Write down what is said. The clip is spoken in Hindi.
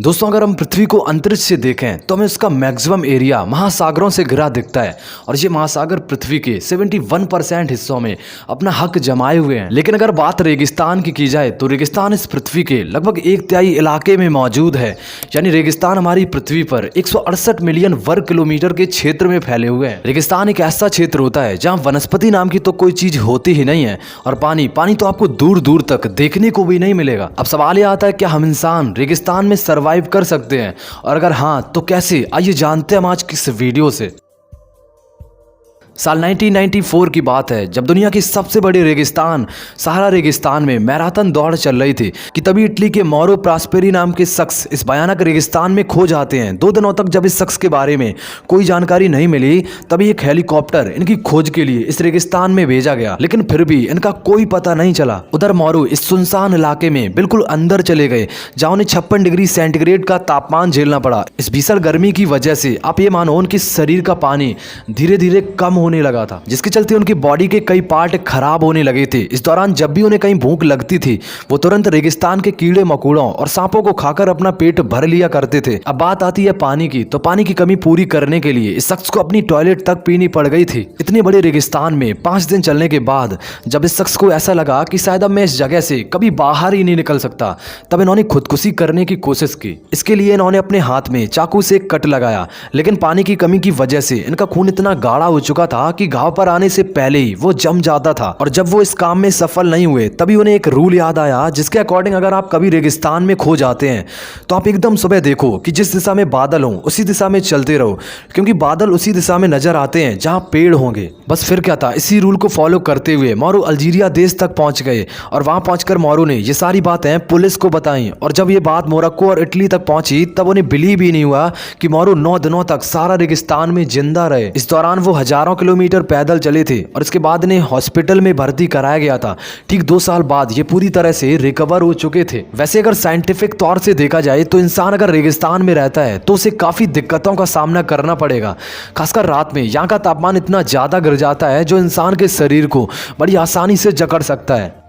दोस्तों, अगर हम पृथ्वी को अंतरिक्ष से देखें तो हमें उसका मैक्सिमम एरिया महासागरों से घिरा दिखता है और ये महासागर पृथ्वी के 71% हिस्सों में अपना हक जमाए हुए हैं। लेकिन अगर बात रेगिस्तान की जाए तो रेगिस्तान इस पृथ्वी के लगभग 1/3 इलाके में मौजूद है। यानी रेगिस्तान हमारी पृथ्वी पर 168 मिलियन वर्ग किलोमीटर के क्षेत्र में फैले हुए हैं। रेगिस्तान एक ऐसा क्षेत्र होता है जहाँ वनस्पति नाम की तो कोई चीज होती ही नहीं है और पानी तो आपको दूर दूर तक देखने को भी नहीं मिलेगा। अब सवाल यह आता है, क्या हम इंसान रेगिस्तान में सर्वाइव कर सकते हैं, और अगर हाँ तो कैसे? आइए जानते हैं हम आज की इस वीडियो से। साल 1994 की बात है, जब दुनिया की सबसे बड़ी रेगिस्तान सहारा रेगिस्तान में मैराथन दौड़ चल रही थी कि तभी इटली के मौरो प्रॉस्पेरी नाम के शख्स इस भयानक रेगिस्तान में खो जाते हैं। 2 दिनों तक जब इस शख्स के बारे में कोई जानकारी नहीं मिली, तभी एक हेलीकॉप्टर इनकी खोज के लिए इस रेगिस्तान में भेजा गया, लेकिन फिर भी इनका कोई पता नहीं चला। उधर मौरो इस सुनसान इलाके में बिल्कुल अंदर चले गए, जहां उन्हें 56 डिग्री सेंटीग्रेड का तापमान झेलना पड़ा। इस भीषण गर्मी की वजह से आप ये मानो उनके शरीर का पानी धीरे धीरे कम होने लगा था, जिसके चलते उनकी बॉडी के कई पार्ट खराब होने लगे थे। इस दौरान जब भी उन्हें कहीं भूख लगती थी, वो तुरंत रेगिस्तान के कीड़े मकोड़ों और सांपों को खाकर अपना पेट भर लिया करते थे। अब बात आती है पानी की, तो पानी की कमी पूरी करने के लिए इस शख्स को अपनी टॉयलेट तक पीनी पड़ गई थी। इतने बड़े रेगिस्तान में 5 दिन चलने के बाद जब इस शख्स को ऐसा लगा कि शायद अब मैं इस जगह से कभी बाहर ही नहीं निकल सकता, तब इन्होंने खुदकुशी करने की कोशिश की। इसके लिए इन्होंने अपने हाथ में चाकू से कट लगाया, लेकिन पानी की कमी की वजह से इनका खून इतना गाढ़ा हो चुका था कि घाव पर आने से पहले ही वो जम जाता था। और जब वो इस काम में सफल नहीं हुए, तभी उन्हें एक रूल याद आया, जिसके अकॉर्डिंग अगर आप कभी रेगिस्तान में खो जाते हैं तो आप एकदम सुबह देखो कि जिस दिशा में बादल हो उसी दिशा में चलते रहो, क्योंकि बादल उसी दिशा में नजर आते हैं जहां पेड़ होंगे। बस फिर क्या था, इसी रूल को फॉलो करते हुए मौरो अल्जीरिया देश तक पहुंच गए और वहां पहुंचकर मौरो ने ये सारी बातें पुलिस को बताई। और जब ये बात मोरक्को और इटली तक पहुंची, तब उन्हें बिलीव ही नहीं हुआ कि मौरो 9 दिनों तक सारा रेगिस्तान में जिंदा रहे। इस दौरान वो हजारों किलोमीटर पैदल चले थे और इसके बाद इन्हें हॉस्पिटल में भर्ती कराया गया था। ठीक 2 साल बाद ये पूरी तरह से रिकवर हो चुके थे। वैसे अगर साइंटिफिक तौर से देखा जाए तो इंसान अगर रेगिस्तान में रहता है तो उसे काफी दिक्कतों का सामना करना पड़ेगा। खासकर रात में यहाँ का तापमान इतना ज्यादा गिर जाता है जो इंसान के शरीर को बड़ी आसानी से जकड़ सकता है।